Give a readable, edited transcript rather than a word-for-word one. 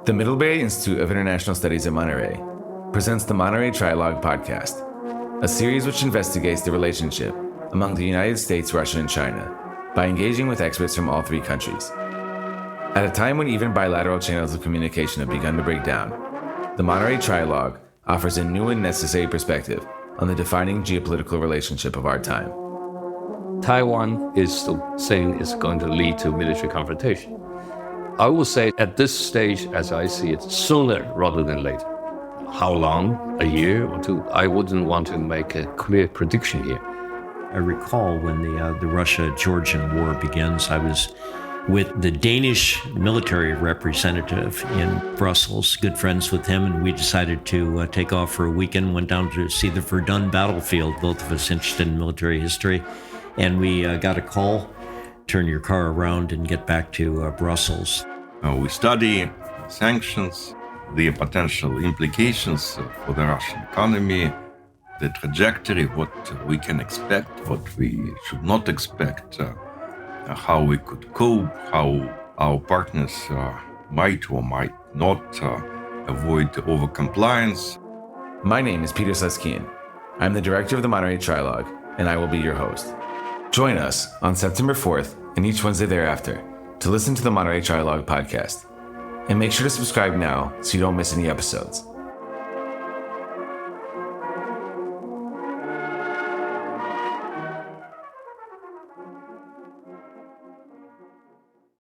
The Middlebury Institute of International Studies at Monterey presents the Monterey Trialogue podcast, a series which investigates the relationship among the United States, Russia, and China by engaging with experts from all three countries. At a time when even bilateral channels of communication have begun to break down, the Monterey Trialogue offers a new and necessary perspective on the defining geopolitical relationship of our time. Taiwan is still saying it's going to lead to military confrontation. I will say at this stage, as I see it, sooner rather than later. How long? A year or two? I wouldn't want to make a clear prediction here. I recall when the Russia-Georgian war begins, I was with the Danish military representative in Brussels, good friends with him, and we decided to take off for a weekend, went down to see the Verdun battlefield, both of us interested in military history, and we got a call, turn your car around and get back to Brussels. We study sanctions, the potential implications for the Russian economy, the trajectory, what we can expect, what we should not expect, how we could cope, how our partners might or might not avoid overcompliance. My name is Peter Sleskian. I'm the director of the Monterey Trialogue, and I will be your host. Join us on September 4th and each Wednesday thereafter to listen to the Monterey Trialogue podcast. And make sure to subscribe now so you don't miss any episodes.